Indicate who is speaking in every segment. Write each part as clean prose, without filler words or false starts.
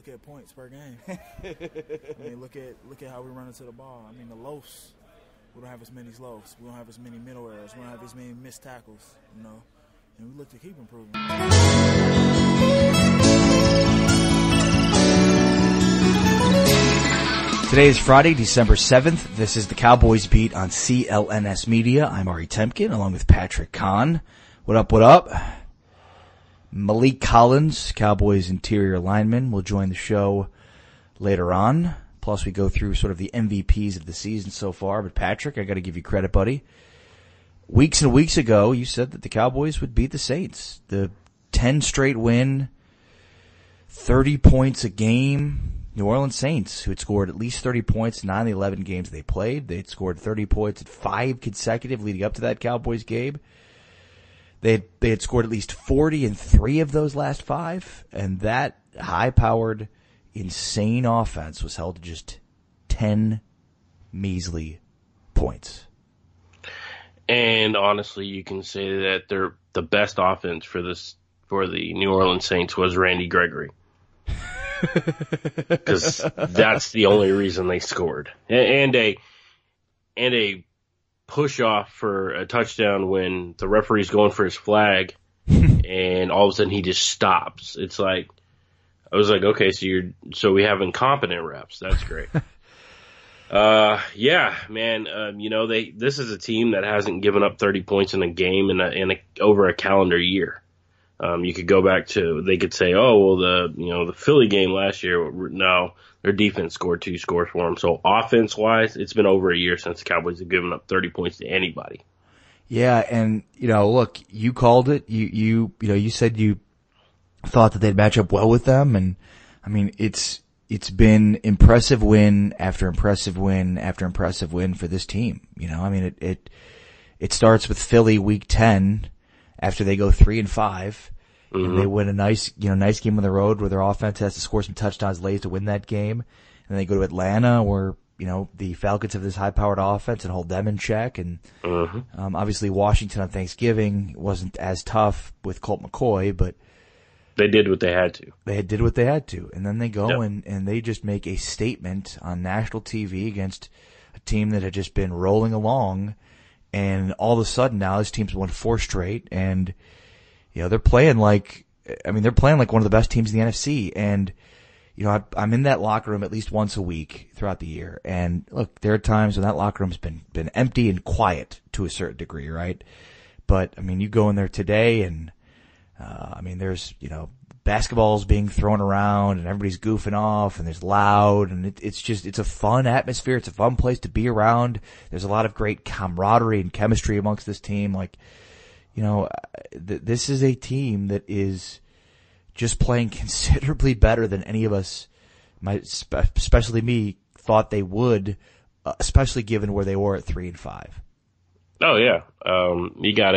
Speaker 1: look at points per game. I mean, look at how we run into the ball. I mean, the loafs, we don't have as many loafs. We don't have as many middle errors. We don't have as many missed tackles, you know. And we look to keep improving.
Speaker 2: Today is Friday, December 7th. This is the Cowboys Beat on CLNS Media. I'm Ari Temkin, along with Patrick Conn. What up, what up? Maliek Collins, Cowboys interior lineman, will join the show later on. Plus, we go through sort of the MVPs of the season so far. But Patrick, I got to give you credit, buddy. Weeks and weeks ago, you said that the Cowboys would beat the Saints. The 10 straight win, 30 points a game New Orleans Saints, who had scored at least 30 points in 9 of the 11 games they played. They had scored 30 points at 5 consecutive leading up to that Cowboys game. They had scored at least 40 in 3 of those last 5, and that high-powered, insane offense was held to just 10 measly points.
Speaker 3: And honestly, you can say that the best offense for the New Orleans Saints was Randy Gregory. Because that's the only reason they scored. And a push off for a touchdown when the referee's going for his flag and all of a sudden he just stops. It's like, I was like, okay, so we have incompetent refs. That's great. Yeah, man, this is a team that hasn't given up 30 points in a game over a calendar year. You could go back to, they could say, oh, well, the Philly game last year, no, their defense scored 2 scores for them. So offense-wise, it's been over a year since the Cowboys have given up 30 points to anybody.
Speaker 2: Yeah, and, look, you called it. You said you thought that they'd match up well with them. And, I mean, it's been impressive win after impressive win after impressive win for this team. I mean, it starts with Philly week 10 after they go 3-5. And they win a nice game on the road where their offense has to score some touchdowns late to win that game. And they go to Atlanta where, the Falcons have this high-powered offense and hold them in check. And, obviously Washington on Thanksgiving wasn't as tough with Colt McCoy, but
Speaker 3: they did what they had to.
Speaker 2: They did what they had to. And then they go and they just make a statement on national TV against a team that had just been rolling along. And all of a sudden now this team's won 4 straight and, they're playing like one of the best teams in the NFC. And, I'm in that locker room at least once a week throughout the year. And look, there are times when that locker room's been empty and quiet to a certain degree, right? But, I mean, you go in there today and, there's, basketballs being thrown around and everybody's goofing off and there's loud and it's a fun atmosphere. It's a fun place to be around. There's a lot of great camaraderie and chemistry amongst this team. Like, this is a team that is just playing considerably better than any of us, especially me, thought they would, especially given where they were at 3-5.
Speaker 3: Oh yeah. You got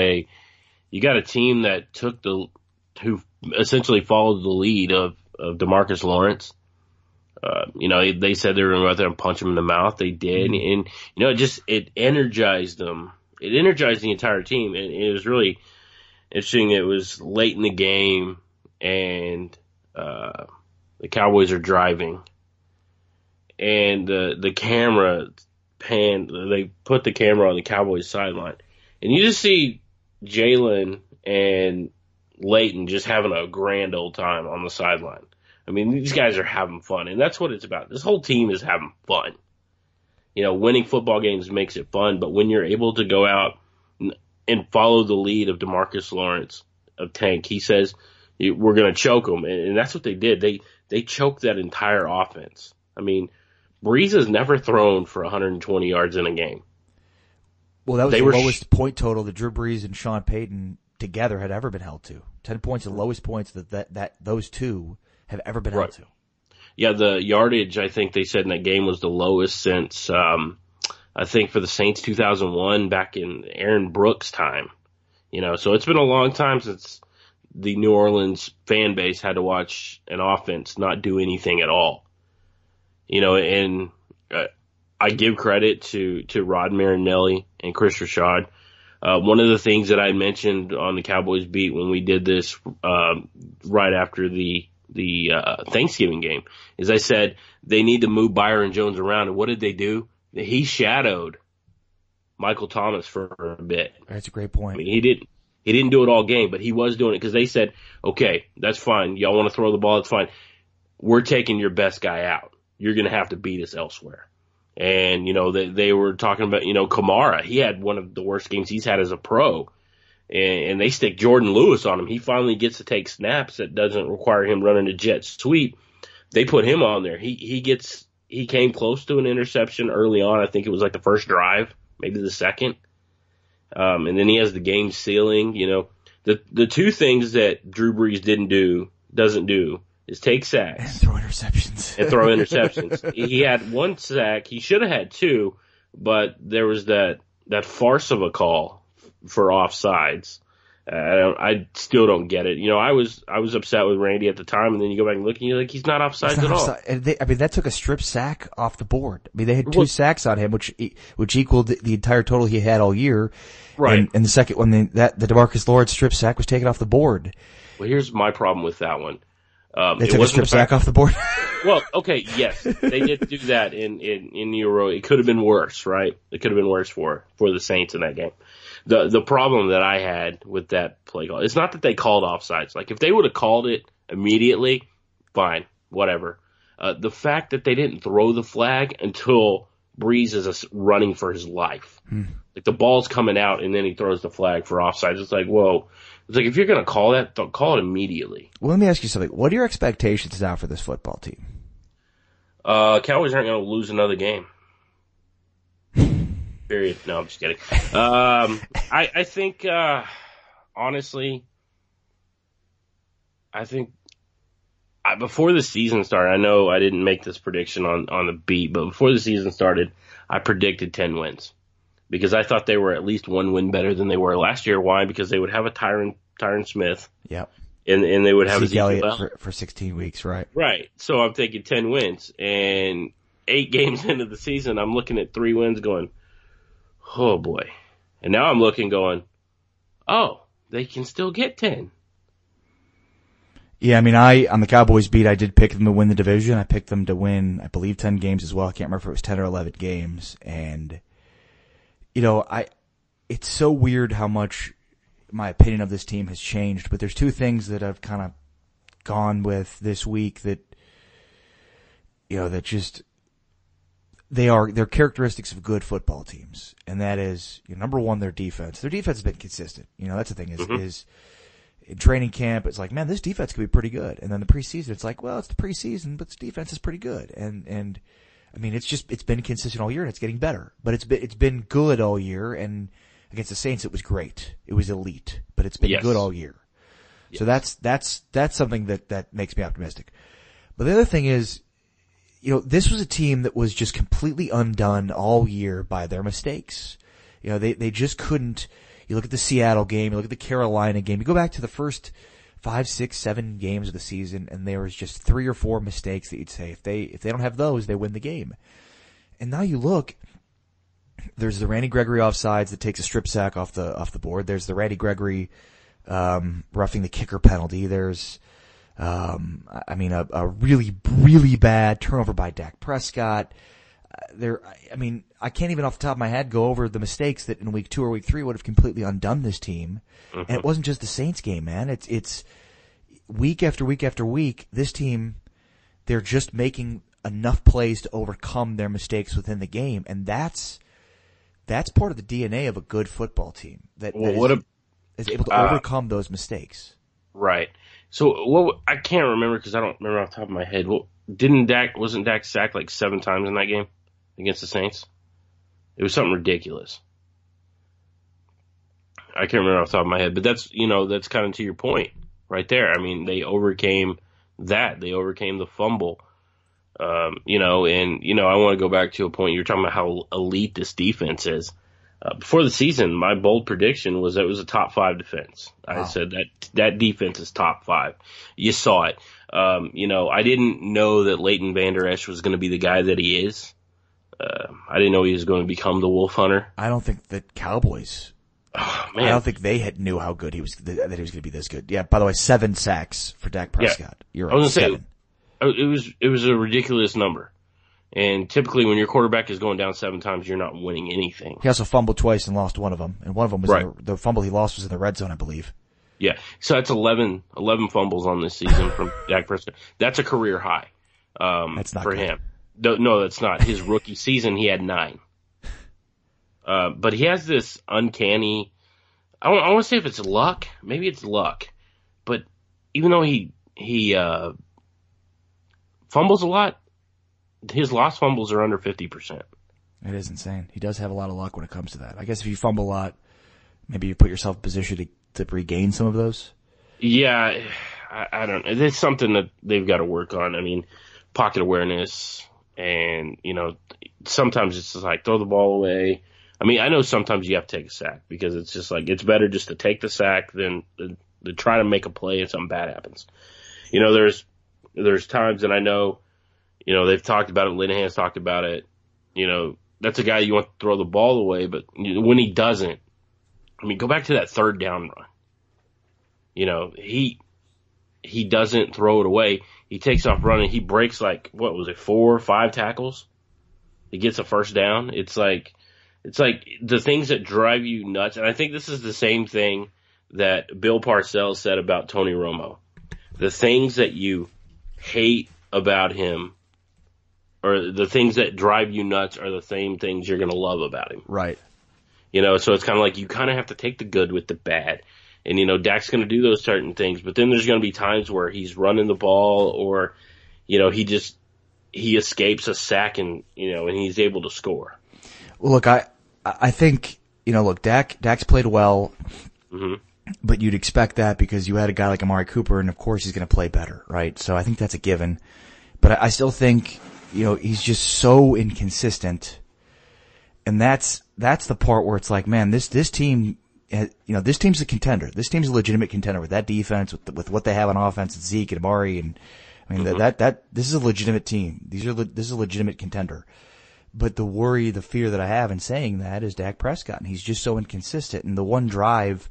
Speaker 3: a team that who essentially followed the lead of DeMarcus Lawrence. They said they were going to go out there and punch him in the mouth. They did. And, it energized them. It energized the entire team. And it was really interesting. It was late in the game and, the Cowboys are driving and the camera panned, they put the camera on the Cowboys sideline and you just see Jalen and Leighton just having a grand old time on the sideline. I mean, these guys are having fun, and that's what it's about. This whole team is having fun. Winning football games makes it fun, but when you're able to go out and follow the lead of DeMarcus Lawrence of Tank, he says, we're going to choke them, and that's what they did. They choked that entire offense. I mean, Breeze has never thrown for 120 yards in a game.
Speaker 2: Well, that was the lowest point total that Drew Brees and Sean Payton together had ever been held to. 10 points, the lowest points that those two have ever been held to.
Speaker 3: Yeah, the yardage, I think they said in that game was the lowest since, I think for the Saints 2001 back in Aaron Brooks' time. So it's been a long time since the New Orleans fan base had to watch an offense not do anything at all. And I give credit to Rod Marinelli and Chris Rashad. One of the things that I mentioned on the Cowboys beat when we did this right after the Thanksgiving game, is I said they need to move Byron Jones around. And what did they do? He shadowed Michael Thomas for a bit.
Speaker 2: That's a great point.
Speaker 3: I mean, he didn't do it all game, but he was doing it because they said, okay, that's fine. Y'all want to throw the ball? That's fine. We're taking your best guy out. You're going to have to beat us elsewhere. And, they were talking about, Kamara. He had one of the worst games he's had as a pro. And they stick Jordan Lewis on him. He finally gets to take snaps that doesn't require him running a jet sweep. They put him on there. He came close to an interception early on. I think it was like the first drive, maybe the second. And then he has the game sealing. The two things that Drew Brees doesn't do is take sacks.
Speaker 2: And throw interceptions.
Speaker 3: He had one sack. He should have had two, but there was that farce of a call for offsides. I still don't get it. I was upset with Randy at the time, and then you go back and look, and you're like, he's not offsides at all.
Speaker 2: And that took a strip sack off the board. They had two sacks on him, which equaled the entire total he had all year.
Speaker 3: Right.
Speaker 2: And the second one, the DeMarcus Lawrence strip sack was taken off the board.
Speaker 3: Well, here's my problem with that one.
Speaker 2: They took a strip sack off the board.
Speaker 3: Well, okay, yes, they did do that in Euro. It could have been worse, right? It could have been worse for the Saints in that game. The problem that I had with that play call, it's not that they called offsides. Like, if they would have called it immediately, fine, whatever. The fact that they didn't throw the flag until Breeze is running for his life. Like, the ball's coming out and then he throws the flag for offsides. It's like, whoa. It's like, if you're going to call that, don't call it immediately.
Speaker 2: Well, let me ask you something. What are your expectations now for this football team?
Speaker 3: Cowboys aren't going to lose another game. Period. No, I'm just kidding. I think, honestly, before the season started, I know I didn't make this prediction on the beat, but before the season started, I predicted 10 wins. Because I thought they were at least one win better than they were last year. Why? Because they would have a Tyron Smith.
Speaker 2: Yep.
Speaker 3: And they would have
Speaker 2: Zeke Elliott for 16 weeks, right?
Speaker 3: Right. So I'm thinking 10 wins. And 8 games into the season, I'm looking at 3 wins going, oh boy. And now I'm looking going, oh, they can still get 10.
Speaker 2: Yeah, I mean, on the Cowboys beat, I did pick them to win the division. I picked them to win, I believe, 10 games as well. I can't remember if it was 10 or 11 games. And, it's so weird how much my opinion of this team has changed, but there's 2 things that I've kind of gone with this week that, that just, they're characteristics of good football teams. And that is, number one, their defense. Their defense has been consistent. That's the thing is in training camp, it's like, man, this defense could be pretty good. And then the preseason, it's like, well, it's the preseason, but this defense is pretty good. And I mean, it's been consistent all year and it's getting better, but it's been good all year. And against the Saints, it was great. It was elite, but it's been good all year. Yes. So that's something that makes me optimistic. But the other thing is, this was a team that was just completely undone all year by their mistakes. They just couldn't. You look at the Seattle game, you look at the Carolina game, you go back to the first 5, 6, 7 games of the season, and there was just 3 or 4 mistakes that you'd say if they don't have those, they win the game. And now you look, there's the Randy Gregory offsides that takes a strip sack off the board. There's the Randy Gregory roughing the kicker penalty. There's a really, really bad turnover by Dak Prescott. I can't even off the top of my head go over the mistakes that in week 2 or week 3 would have completely undone this team. Mm-hmm. And it wasn't just the Saints game, man. It's week after week after week, this team, they're just making enough plays to overcome their mistakes within the game. And that's part of the DNA of a good football team that is able to overcome those mistakes.
Speaker 3: Right. So I can't remember because I don't remember off the top of my head. Wasn't Dak sacked like 7 times in that game against the Saints? It was something ridiculous. I can't remember off the top of my head, but that's kind of to your point right there. I mean, they overcame that. They overcame the fumble. I want to go back to a point. You're talking about how elite this defense is. Before the season, my bold prediction was that it was a top 5 defense. Wow. I said that defense is top 5. You saw it. I didn't know that Leighton Vander Esch was going to be the guy that he is. I didn't know he was going to become the Wolf Hunter.
Speaker 2: I don't think that Cowboys
Speaker 3: Oh, man.
Speaker 2: I don't think they knew how good that he was going to be this good. Yeah. By the way, 7 sacks for Dak Prescott. Yeah. You're right.
Speaker 3: I was going to
Speaker 2: 7.
Speaker 3: say it was a ridiculous number. And typically, when your quarterback is going down 7 times, you're not winning anything.
Speaker 2: He also fumbled twice and lost one of them, and one of them was
Speaker 3: right.
Speaker 2: the fumble he lost was in the red zone, I believe.
Speaker 3: Yeah, so that's 11 fumbles on this season from Dak Prescott. That's a career high.
Speaker 2: That's not
Speaker 3: for
Speaker 2: good.
Speaker 3: him. No, that's not. His rookie season, he had 9. But he has this uncanny. I want to say if it's luck, maybe it's luck. But even though he fumbles a lot, his lost fumbles are under 50%.
Speaker 2: It is insane. He does have a lot of luck when it comes to that. I guess if you fumble a lot, maybe you put yourself in a position to regain some of those.
Speaker 3: Yeah, I don't know. It's something that they've got to work on. I mean, pocket awareness, and, sometimes it's just like throw the ball away. I mean, I know sometimes you have to take a sack because it's just like it's better just to take the sack than to try to make a play and something bad happens. There's times that I know, they've talked about it. Linehan's talked about it. That's a guy you want to throw the ball away, but when he doesn't, I mean, go back to that 3rd down run. He doesn't throw it away. He takes off running. He breaks 4 or 5 tackles. He gets a first down. It's like the things that drive you nuts. And I think this is the same thing that Bill Parcells said about Tony Romo. The things that you hate about him, or the things that drive you nuts, are the same things you're going to love about him.
Speaker 2: Right.
Speaker 3: So it's kind of like you kind of have to take the good with the bad. And, Dak's going to do those certain things, but then there's going to be times where he's running the ball, or, he escapes a sack and he's able to score.
Speaker 2: Well, look, I think, Dak's played well,
Speaker 3: mm-hmm.
Speaker 2: but you'd expect that because you had a guy like Amari Cooper, and of course he's going to play better, right? So I think that's a given. But I still think, he's just so inconsistent. And that's the part where it's like, man, this team, this team's a contender. This team's a legitimate contender with that defense, with what they have on offense, and Zeke and Amari, and I mean mm-hmm. This is a legitimate team. This is a legitimate contender. But the worry, the fear that I have in saying that is Dak Prescott, and he's just so inconsistent. And the one drive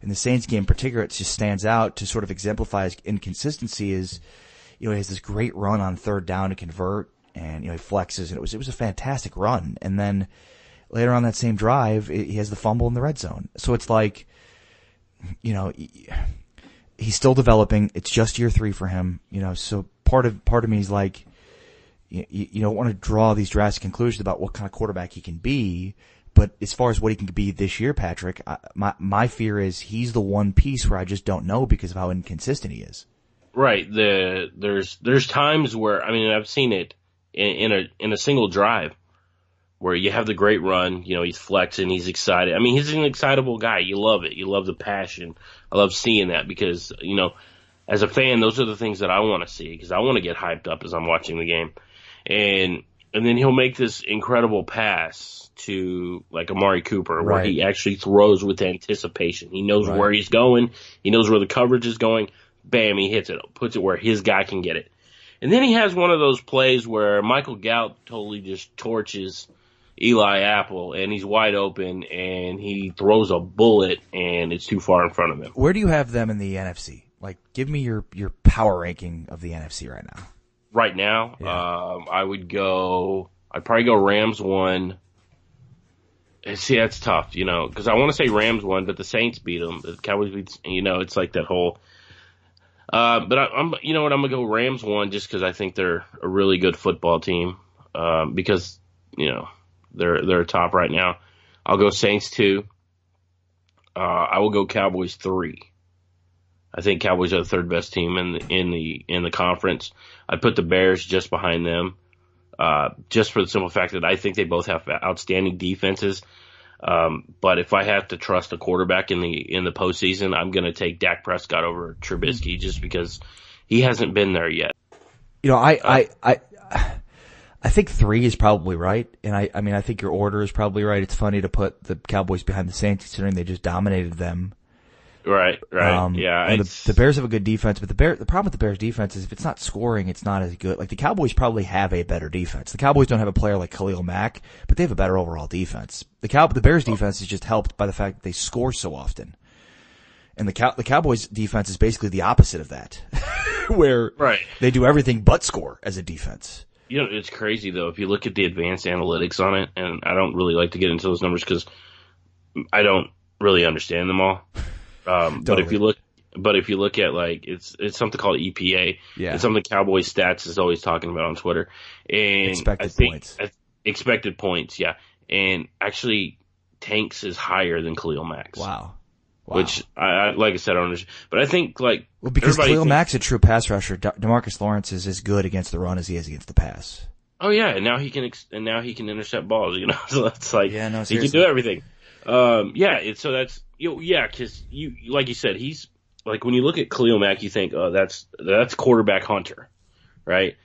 Speaker 2: in the Saints game in particular, it just stands out to sort of exemplify his inconsistency is, he has this great run on 3rd down to convert, and he flexes, and it was a fantastic run. And then later on that same drive, he has the fumble in the red zone. So it's like, he's still developing. It's just year 3 for him, so part of me is like, you don't want to draw these drastic conclusions about what kind of quarterback he can be, but as far as what he can be this year, Patrick, my fear is he's the one piece where I just don't know because of how inconsistent he is.
Speaker 3: Right. There's times where, I mean, I've seen it in a single drive where you have the great run, he's flexing, he's excited. I mean, he's an excitable guy. You love it. You love the passion. I love seeing that because, as a fan, those are the things that I want to see because I want to get hyped up as I'm watching the game. And then he'll make this incredible pass to like Amari Cooper where
Speaker 2: right.
Speaker 3: he actually throws with anticipation. He knows
Speaker 2: right.
Speaker 3: where he's going. He knows where the coverage is going. Bam, he hits it, puts it where his guy can get it. And then he has one of those plays where Michael Gallup totally just torches Eli Apple, and he's wide open, and he throws a bullet, and it's too far in front of him.
Speaker 2: Where do you have them in the NFC? Like, give me your power ranking of the NFC right now.
Speaker 3: Right now, yeah. I'd probably go Rams 1. See, that's tough, because I want to say Rams 1, but the Saints beat them. The Cowboys beat, it's like that whole. But I'm going to go Rams 1 just because I think they're a really good football team. Because they're top right now. I'll go Saints 2. I will go Cowboys 3. I think Cowboys are the 3rd best team in the conference. I'd put the Bears just behind them, just for the simple fact that I think they both have outstanding defenses. But if I have to trust a quarterback in the postseason, I'm going to take Dak Prescott over Trubisky just because he hasn't been there yet.
Speaker 2: I think 3 is probably right, and I mean I think your order is probably right. It's funny to put the Cowboys behind the Saints considering they just dominated them
Speaker 3: Right. Yeah.
Speaker 2: And the Bears have a good defense, but the problem with the Bears defense is if it's not scoring, it's not as good. Like the Cowboys probably have a better defense. The Cowboys don't have a player like Khalil Mack, but they have a better overall defense. The Bears defense is just helped by the fact that they score so often. And the Cowboys defense is basically the opposite of that, where they do everything but score as a defense.
Speaker 3: You know, it's crazy though. If you look at the advanced analytics on it, and I don't really like to get into those numbers because I don't really understand them all.
Speaker 2: Totally.
Speaker 3: But if you look at like it's something called EPA.
Speaker 2: Yeah.
Speaker 3: It's something Cowboys Stats is always talking about on Twitter. And expected points, yeah. And actually, Tanks is higher than Khalil Mack's.
Speaker 2: Wow.
Speaker 3: Which I like I said, I don't understand. But I think
Speaker 2: because Khalil Mack's a true pass rusher, DeMarcus Lawrence is as good against the run as he is against the pass.
Speaker 3: Oh yeah, and now he can intercept balls. You know, so that's like he can do everything. Because you like you said, he's like when you look at Khalil Mack, you think, oh, that's quarterback hunter, right?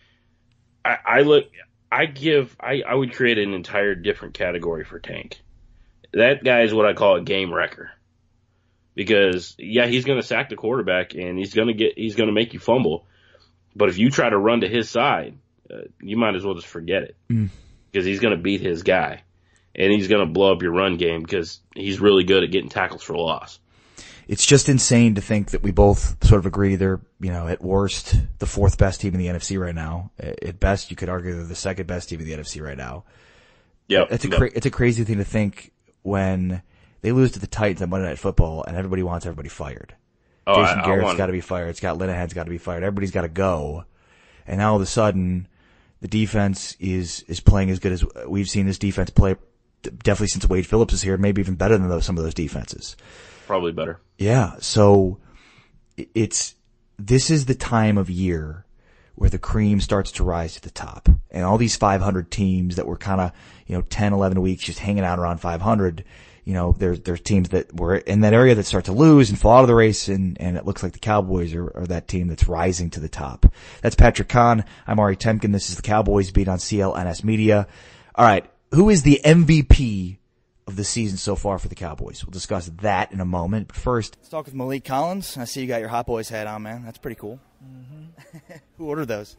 Speaker 3: I would create an entire different category for Tank. That guy is what I call a game wrecker. Because he's going to sack the quarterback and he's going to make you fumble. But if you try to run to his side, you might as well just forget it because he's going to beat his guy and he's going to blow up your run game because he's really good at getting tackles for loss.
Speaker 2: It's just insane to think that we both sort of agree they're, at worst, the fourth best team in the NFC right now. At best, you could argue they're the second best team in the NFC right now.
Speaker 3: Yeah,
Speaker 2: it's a crazy thing to think when they lose to the Titans on Monday Night Football, and everybody wants everybody fired. Jason Garrett's got to be fired. Scott Linehan's got to be fired. Everybody's got to go. And now all of a sudden, the defense is playing as good as we've seen this defense play definitely since Wade Phillips is here, maybe even better than some of those defenses.
Speaker 3: Probably better. Yeah.
Speaker 2: So this is the time of year where the cream starts to rise to the top. And all these 500 teams that were kind of, 10, 11 weeks just hanging out around 500, there's teams that were in that area that start to lose and fall out of the race, and it looks like the Cowboys are that team that's rising to the top. That's Patrick Conn. I'm Ari Temkin. This is the Cowboys Beat on CLNS Media. All right. Who is the MVP of the season so far for the Cowboys? We'll discuss that in a moment. But first,
Speaker 4: let's talk with Maliek Collins. I see you got your Hot Boys hat on, man. That's pretty cool. Mm-hmm. Who ordered those?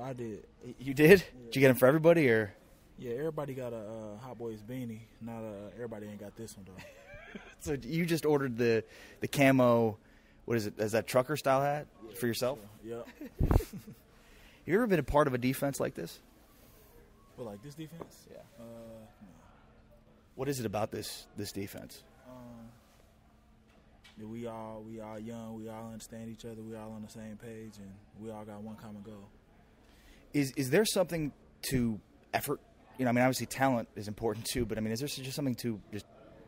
Speaker 1: I did.
Speaker 4: You did? Yeah. Did you get them for everybody, or?
Speaker 1: Yeah, everybody got a Hot Boys beanie. Not everybody ain't got this one though.
Speaker 4: So you just ordered the camo. What is it? Is that trucker style hat for yourself?
Speaker 1: Yeah.
Speaker 4: You ever been a part of a defense like this?
Speaker 1: Well, like this defense?
Speaker 4: Yeah.
Speaker 1: No.
Speaker 4: What is it about this defense?
Speaker 1: We all young. We all understand each other. We all on the same page, and we all got one common goal.
Speaker 4: Is there something to effort? Obviously talent is important too, but is there just something to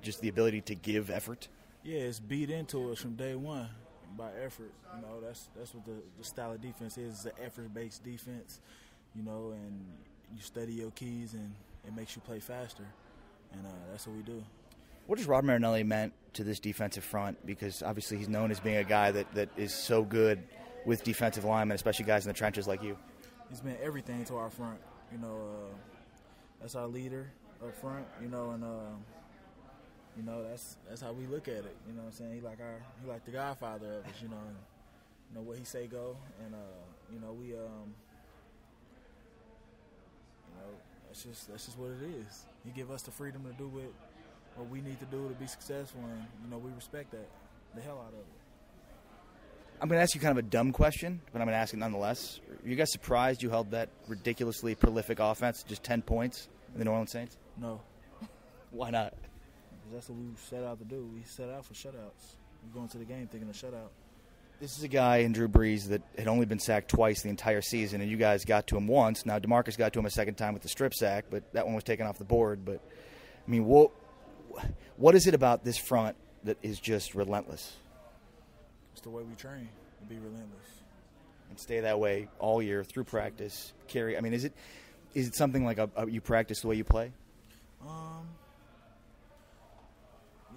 Speaker 4: just the ability to give effort?
Speaker 1: Yeah, it's beat into us from day one by effort. That's what the style of defense is. It's an effort-based defense, and you study your keys and it makes you play faster, and that's what we do.
Speaker 4: What has Rod Marinelli meant to this defensive front? Because obviously he's known as being a guy that is so good with defensive linemen, especially guys in the trenches like you.
Speaker 1: He's meant everything to our front. That's our leader up front, and that's how we look at it. You know what I'm saying? He like the godfather of us, and what he say go, and we that's just what it is. He give us the freedom to do what we need to do to be successful, and we respect that the hell out of it.
Speaker 4: I'm going to ask you kind of a dumb question, but I'm going to ask it nonetheless. Are you guys surprised you held that ridiculously prolific offense, just 10 points, in the New Orleans Saints?
Speaker 1: No.
Speaker 4: Why not?
Speaker 1: Because that's what we set out to do. We set out for shutouts. We go into the game thinking a shutout.
Speaker 4: This is a guy in Drew Brees that had only been sacked twice the entire season, and you guys got to him once. Now, DeMarcus got to him a second time with the strip sack, but that one was taken off the board. But, what is it about this front that is just relentless?
Speaker 1: It's the way we train, to be relentless.
Speaker 4: And stay that way all year through practice, carry. Is it something like you practice the way you play?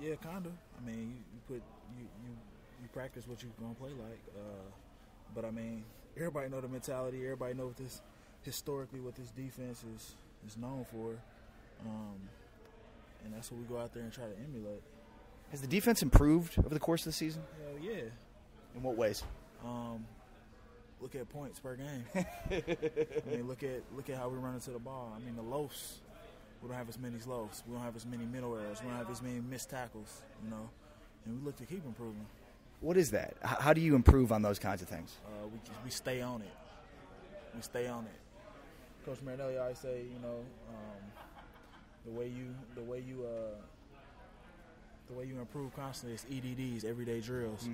Speaker 1: Yeah, kind of. You practice what you're gonna play like. But everybody know the mentality. Everybody know what this defense is known for, and that's what we go out there and try to emulate.
Speaker 4: Has the defense improved over the course of the season?
Speaker 1: Hell yeah.
Speaker 4: In what ways?
Speaker 1: Look at points per game. I mean, look at how we run into the ball. I mean, the loafs, we don't have as many loafs. We don't have as many middle errors. We don't have as many missed tackles, and we look to keep improving.
Speaker 4: What is that? How do you improve on those kinds of things?
Speaker 1: We stay on it. We stay on it. Coach Marinelli always say, the way you improve constantly is EDDs, everyday drills,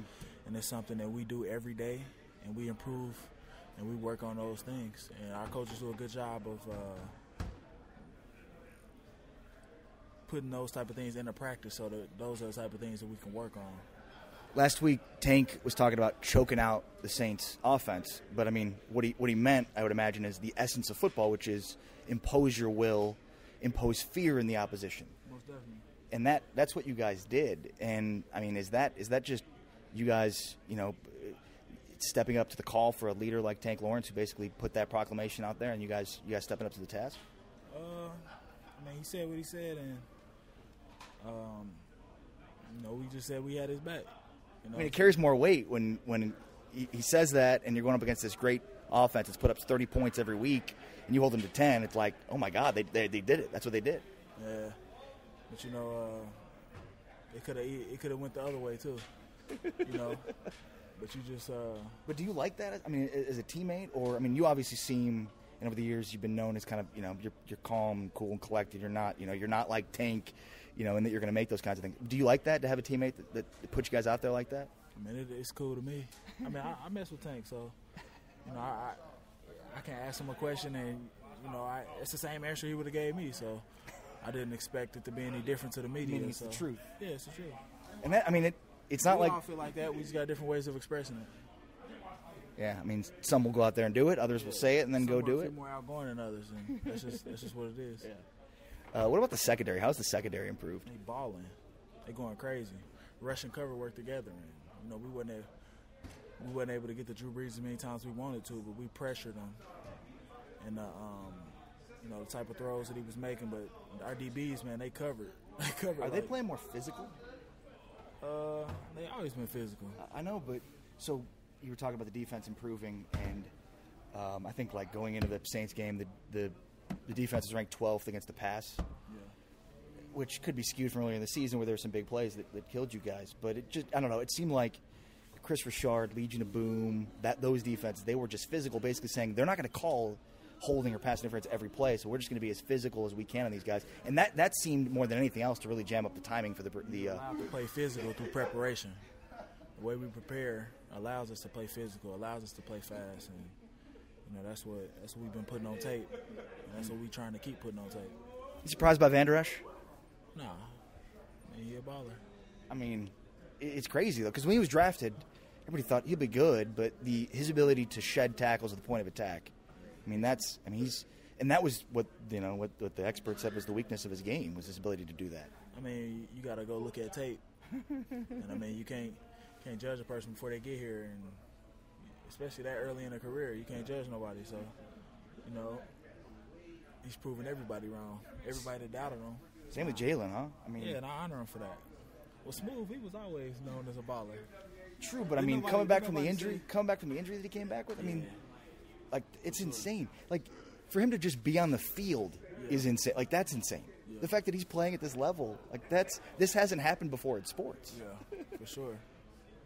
Speaker 1: and it's something that we do every day, and we improve, and we work on those things. And our coaches do a good job of putting those type of things into practice, so that those are the type of things that we can work on.
Speaker 4: Last week, Tank was talking about choking out the Saints' offense, but I mean, what he meant, I would imagine, is the essence of football, which is impose your will, impose fear in the opposition.
Speaker 1: Most definitely.
Speaker 4: And that's what you guys did. And I mean, is that just you guys, stepping up to the call for a leader like Tank Lawrence, who basically put that proclamation out there, and you guys stepping up to the task?
Speaker 1: He said what he said, and we just said we had his back.
Speaker 4: I mean, it carries more weight when he says that, and you're going up against this great offense that's put up 30 points every week, and you hold them to 10. It's like, oh my God, they did it. That's what they did.
Speaker 1: Yeah, but it could have went the other way too. But you just.
Speaker 4: But do you like that? I mean, as a teammate, or I mean, you obviously seem, and over the years you've been known as kind of, you're calm, cool, and collected. You're not like Tank, and that you're going to make those kinds of things. Do you like that, to have a teammate that puts you guys out there like that?
Speaker 1: I mean, it's cool to me. I mean, I mess with Tank, so I can ask him a question, and it's the same answer he would have gave me. So I didn't expect it to be any different to the media.
Speaker 4: I mean, it's the truth.
Speaker 1: Yeah, it's the truth.
Speaker 4: And that, I mean, it's not like
Speaker 1: we all feel like that. We just got different ways of expressing it.
Speaker 4: Yeah, I mean, some will go out there and do it. Others will say it and then go do it.
Speaker 1: Some are more outgoing than others, and that's just what it is.
Speaker 4: Yeah. What about the secondary? How's the secondary improved?
Speaker 1: They balling. They going crazy. Rush and cover work together, and we wasn't able to get to Drew Brees as many times as we wanted to, but we pressured him. And the type of throws that he was making, but our DBs, man, they covered.
Speaker 4: Are they playing more physical?
Speaker 1: They always been physical.
Speaker 4: I know, but so you were talking about the defense improving, and I think like going into the Saints game, the defense is ranked 12th against the pass, which could be skewed from earlier in the season where there were some big plays that killed you guys. But it just, I don't know, it seemed like Chris Richard, Legion of Boom, those defenses, they were just physical, basically saying they're not going to call holding or pass interference every play, so we're just going to be as physical as we can on these guys. And that seemed more than anything else to really jam up the timing for the
Speaker 1: allowed to play physical through preparation. The way we prepare allows us to play physical, allows us to play fast, and that's what we've been putting on tape, and that's what we're trying to keep putting on tape.
Speaker 4: You surprised by Van Der Esch?
Speaker 1: Nah, man, he a baller.
Speaker 4: I mean, it's crazy though, because when he was drafted, everybody thought he'd be good, but his ability to shed tackles at the point of attack, that was what the experts said was the weakness of his game, was his ability to do that.
Speaker 1: I mean, you got to go look at tape, and I mean, you can't judge a person before they get here, and especially that early in a career, you can't judge nobody. So, he's proving everybody wrong. Everybody that doubted him.
Speaker 4: Same with Jalen, huh? I mean,
Speaker 1: yeah, and I honor him for that. Well, Smooth, he was always known as a baller.
Speaker 4: True, but I mean, coming back from the injury that he came back with, I mean, like, it's insane. Like, for him to just be on the field is insane. Like, that's insane. Yeah. The fact that he's playing at this level, like, this hasn't happened before in sports.
Speaker 1: Yeah, for sure.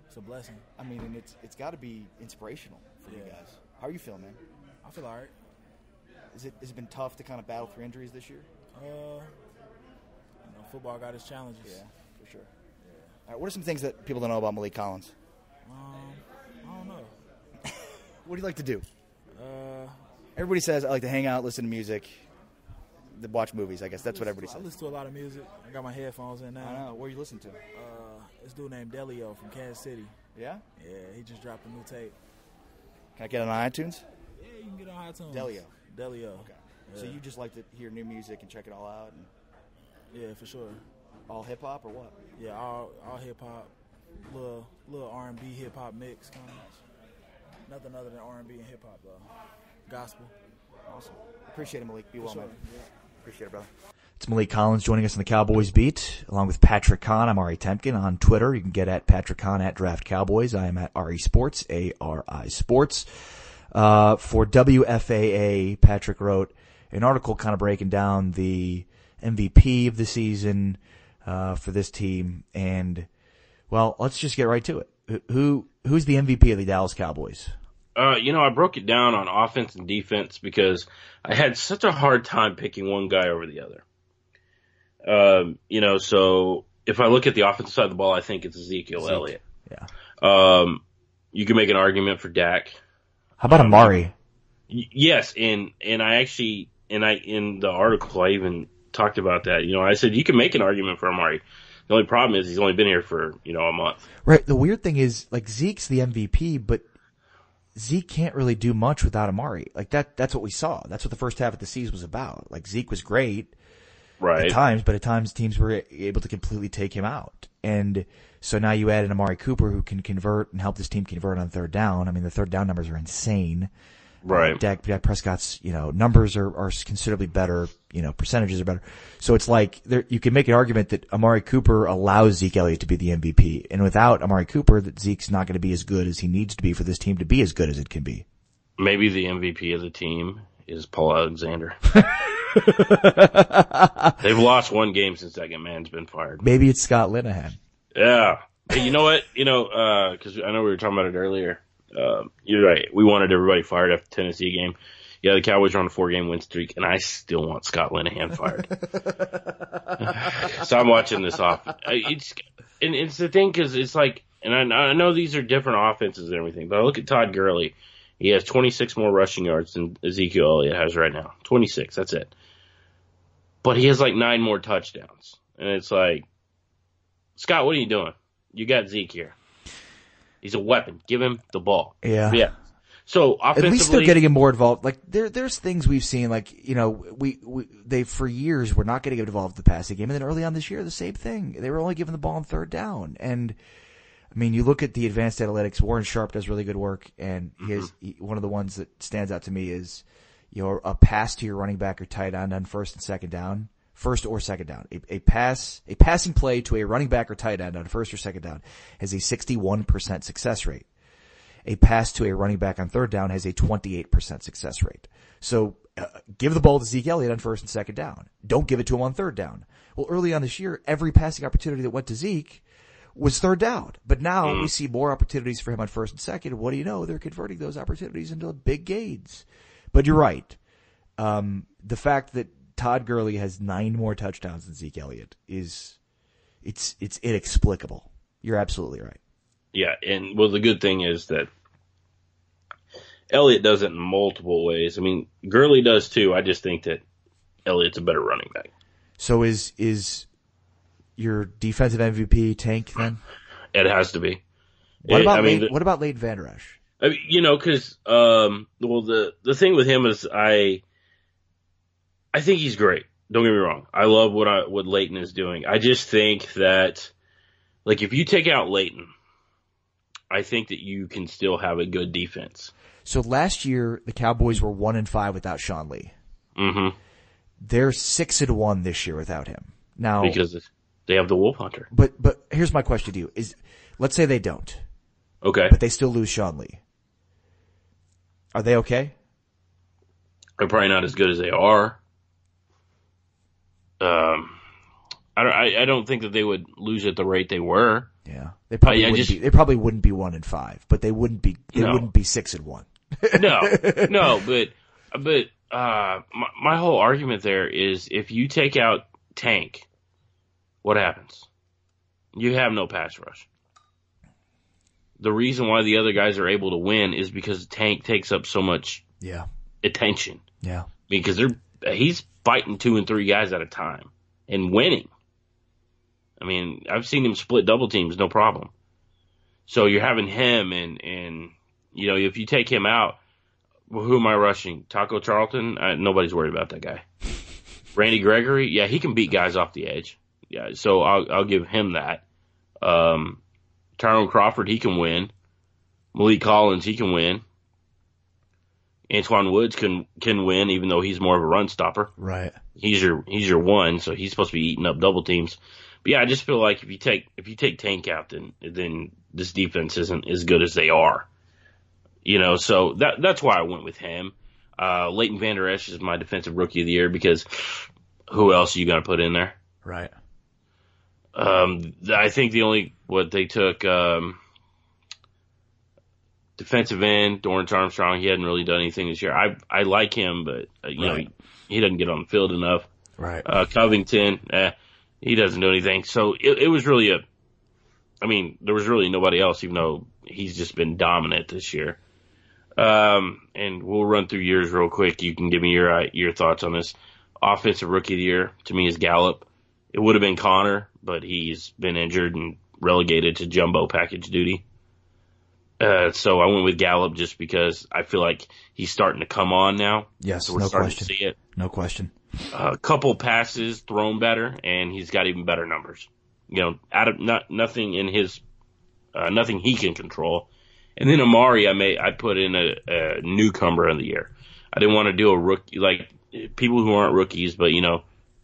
Speaker 1: It's a blessing.
Speaker 4: I mean, and it's got to be inspirational for you guys. How are you feeling, man?
Speaker 1: I feel all right.
Speaker 4: Has it been tough to kind of battle through injuries this year?
Speaker 1: Football got its challenges.
Speaker 4: Yeah, for sure. Yeah. All right, what are some things that people don't know about Maliek Collins?
Speaker 1: I don't know.
Speaker 4: What do you like to do? Everybody says I like to hang out, listen to music, watch movies. I guess that's what everybody says.
Speaker 1: I listen to a lot of music. I got my headphones in now.
Speaker 4: I know. What are you listening to?
Speaker 1: This dude named Delio from Kansas City.
Speaker 4: Yeah?
Speaker 1: Yeah, he just dropped a new tape.
Speaker 4: Can I get it on iTunes?
Speaker 1: Yeah, you can get it on iTunes.
Speaker 4: Delio.
Speaker 1: Okay.
Speaker 4: Yeah. So you just like to hear new music and check it all out?
Speaker 1: Yeah, for sure.
Speaker 4: All hip-hop or what?
Speaker 1: Yeah, all hip-hop. Little R&B hip-hop mix kind of. Nothing other than R&B and hip-hop, though. Gospel.
Speaker 4: Awesome. Appreciate it, Maliek. Be well, man.
Speaker 1: Yeah.
Speaker 4: Appreciate it, brother.
Speaker 2: It's Maliek Collins joining us on the Cowboys beat, along with Patrick Conn. I'm Ari Temkin on Twitter. You can get at Patrick Conn at Draft Cowboys. I am at Ari Sports, ARI Sports. For WFAA, Patrick wrote an article kind of breaking down the MVP of the season for this team. And, well, let's just get right to it. Who's the MVP of the Dallas Cowboys?
Speaker 3: I broke it down on offense and defense because I had such a hard time picking one guy over the other. So if I look at the offensive side of the ball, I think it's Ezekiel Elliott.
Speaker 2: Yeah.
Speaker 3: You can make an argument for Dak.
Speaker 2: How about Amari?
Speaker 3: Yes, and I actually, in the article, I even talked about that. I said you can make an argument for Amari. The only problem is he's only been here for, a month.
Speaker 2: Right. The weird thing is, like, Zeke's the MVP, but Zeke can't really do much without Amari. Like, that's what we saw. That's what the first half of the season was about. Like, Zeke was great.
Speaker 3: Right.
Speaker 2: But at times teams were able to completely take him out. And so now you add an Amari Cooper who can convert and help this team convert on third down. I mean, the third down numbers are insane.
Speaker 3: Right.
Speaker 2: Dak Prescott's, numbers are considerably better, percentages are better. So it's like you can make an argument that Amari Cooper allows Zeke Elliott to be the MVP. And without Amari Cooper, that Zeke's not going to be as good as he needs to be for this team to be as good as it can be.
Speaker 3: Maybe the MVP of the team is Paul Alexander. They've lost one game since that man's been fired.
Speaker 2: Maybe it's Scott Linehan.
Speaker 3: Yeah. Hey, you know what? Because I know we were talking about it earlier. You're right. We wanted everybody fired after the Tennessee game. Yeah, the Cowboys are on a 4-game win streak, and I still want Scott Linehan fired. So I'm watching this off. It's the thing because it's like, and I know these are different offenses and everything, but I look at Todd Gurley. He has 26 more rushing yards than Ezekiel Elliott has right now. 26, that's it. But he has like 9 more touchdowns. And it's like, Scott, what are you doing? You got Zeke here. He's a weapon. Give him the ball.
Speaker 2: Yeah.
Speaker 3: So offensively,
Speaker 2: at least they're getting him more involved. Like there's things we've seen. Like they for years were not getting him involved in the passing game, and then early on this year, the same thing. They were only giving the ball on third down. And I mean, you look at the advanced analytics. Warren Sharp does really good work, and one of the ones that stands out to me is a pass to your running back or tight end on first or second down. A passing play to a running back or tight end on first or second down has a 61% success rate. A pass to a running back on third down has a 28% success rate. So, give the ball to Zeke Elliott on first and second down. Don't give it to him on third down. Well, early on this year, every passing opportunity that went to Zeke was third down. But now we see more opportunities for him on first and second. What do you know? They're converting those opportunities into big gains. But you're right. The fact that Todd Gurley has 9 more touchdowns than Zeke Elliott it's inexplicable. You're absolutely right.
Speaker 3: Yeah, and the good thing is that Elliott does it in multiple ways. I mean, Gurley does too. I just think that Elliott's a better running back.
Speaker 2: So is your defensive MVP Tank then?
Speaker 3: It has to be.
Speaker 2: What about Leighton Vander Esch?
Speaker 3: Because the thing with him is I think he's great. Don't get me wrong. I love what Leighton is doing. I just think that, like, if you take out Leighton, I think that you can still have a good defense.
Speaker 2: So last year, the Cowboys were 1-5 without Sean Lee.
Speaker 3: Mm-hmm.
Speaker 2: They're 6-1 this year without him. Now,
Speaker 3: because they have the Wolf Hunter.
Speaker 2: But here's my question to you: let's say they don't.
Speaker 3: Okay.
Speaker 2: But they still lose Sean Lee. Are they okay?
Speaker 3: They're probably not as good as they are. I don't think that they would lose at the rate they were.
Speaker 2: Yeah, they probably wouldn't be. They probably wouldn't be 1-5, but they wouldn't be. They wouldn't be 6-1.
Speaker 3: No, but my whole argument there is if you take out Tank, what happens? You have no pass rush. The reason why the other guys are able to win is because Tank takes up so much attention.
Speaker 2: Yeah,
Speaker 3: because he's fighting 2 and 3 guys at a time and winning. I mean, I've seen him split double teams, no problem. So you're having him and if you take him out, who am I rushing? Taco Charlton? Nobody's worried about that guy. Randy Gregory? Yeah, he can beat guys off the edge. Yeah, so I'll give him that. Tyrone Crawford, he can win. Maliek Collins, he can win. Antoine Woods can win, even though he's more of a run stopper.
Speaker 2: Right.
Speaker 3: He's your one, so he's supposed to be eating up double teams. But yeah, I just feel like if you take Tank out, then this defense isn't as good as they are. So that's why I went with him. Leighton Vander Esch is my defensive rookie of the year because who else are you going to put in there?
Speaker 2: Right.
Speaker 3: I think they took defensive end, Dorrance Armstrong. He hadn't really done anything this year. I like him, but he doesn't get on the field enough.
Speaker 2: Right.
Speaker 3: Covington, he doesn't do anything. So it was really there was really nobody else, even though he's just been dominant this year. And we'll run through yours real quick. You can give me your thoughts on this. Offensive rookie of the year to me is Gallup. It would have been Connor, but he's been injured and relegated to jumbo package duty. So I went with Gallup just because I feel like he's starting to come on now.
Speaker 2: Yes,
Speaker 3: so we're
Speaker 2: no
Speaker 3: starting
Speaker 2: question.
Speaker 3: to see it.
Speaker 2: No question.
Speaker 3: A couple passes thrown better, and he's got even better numbers. Nothing in his, nothing he can control. And then Amari, I put in a newcomer of the year. I didn't want to do a rookie, like people who aren't rookies, but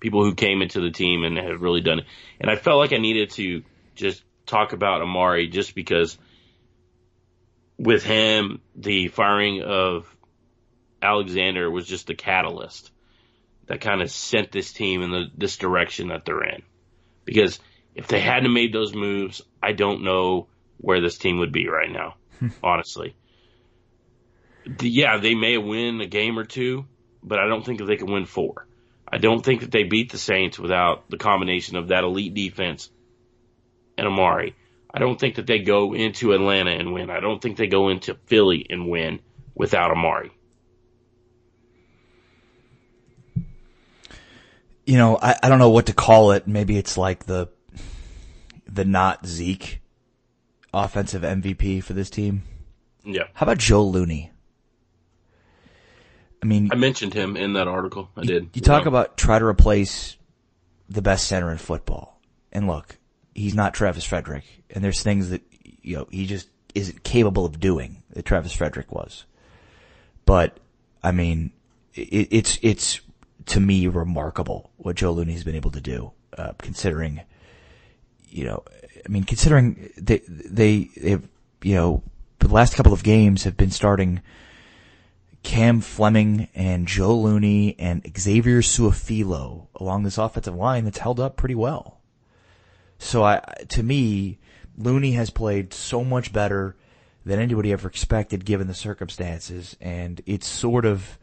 Speaker 3: people who came into the team and have really done it. And I felt like I needed to just talk about Amari just because with him, the firing of Alexander was just the catalyst that kind of sent this team in this direction that they're in. Because if they hadn't made those moves, I don't know where this team would be right now, honestly. They may win a game or two, but I don't think that they can win 4. I don't think that they beat the Saints without the combination of that elite defense and Amari. I don't think that they go into Atlanta and win. I don't think they go into Philly and win without Amari.
Speaker 2: I don't know what to call it. Maybe it's like the not Zeke offensive MVP for this team.
Speaker 3: Yeah.
Speaker 2: How about Joe Looney? I
Speaker 3: mentioned him in that article. I did.
Speaker 2: You talk about try to replace the best center in football. And look, he's not Travis Frederick. And there's things that, he just isn't capable of doing that Travis Frederick was. But, it's to me remarkable what Joe Looney's been able to do, considering they have, for the last couple of games have been starting Cam Fleming and Joe Looney and Xavier Su'a-Filo along this offensive line that's held up pretty well. So to me, Looney has played so much better than anybody ever expected given the circumstances, and it's sort of,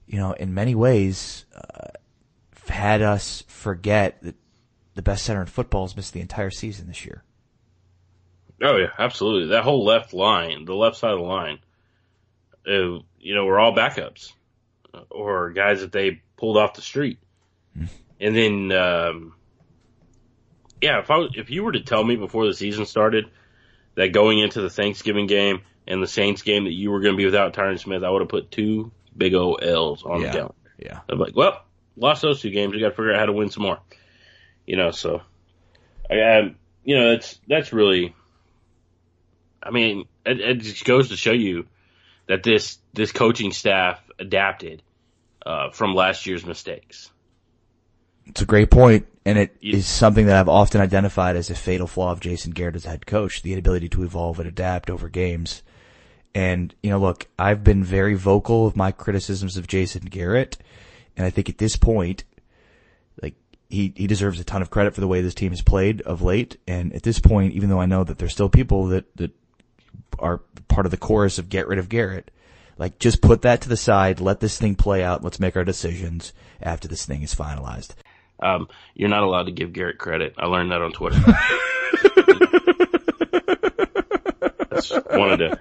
Speaker 2: in many ways, had us forget that the best center in football has missed the entire season this year.
Speaker 3: Oh yeah, absolutely. That whole left line, the left side of the line, were all backups or guys that they pulled off the street. And then, if you were to tell me before the season started that going into the Thanksgiving game and the Saints game that you were going to be without Tyron Smith, I would have put 2 big old L's on the calendar.
Speaker 2: Yeah.
Speaker 3: I'm like, well, lost those 2 games. We got to figure out how to win some more. So that's really, it just goes to show you that this coaching staff adapted from last year's mistakes.
Speaker 2: It's a great point, and it is something that I've often identified as a fatal flaw of Jason Garrett as a head coach, the inability to evolve and adapt over games. And, look, I've been very vocal of my criticisms of Jason Garrett, and I think at this point, he deserves a ton of credit for the way this team has played of late. And at this point, even though I know that there's still people that are part of the chorus of get rid of Garrett, just put that to the side, let this thing play out, let's make our decisions after this thing is finalized.
Speaker 3: You're not allowed to give Garrett credit. I learned that on Twitter. Just wanted to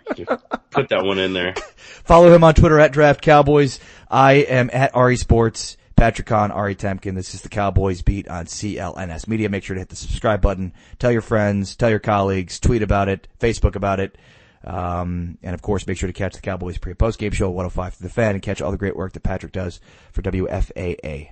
Speaker 3: put that one in there.
Speaker 2: Follow him on Twitter at Draft Cowboys. I am at Ari Sports. Patrick Conn, Ari Temkin. This is the Cowboys Beat on CLNS Media. Make sure to hit the subscribe button. Tell your friends, tell your colleagues, tweet about it, Facebook about it. And of course, make sure to catch the Cowboys pre- and post-game show at 105 through the Fan and catch all the great work that Patrick does for WFAA.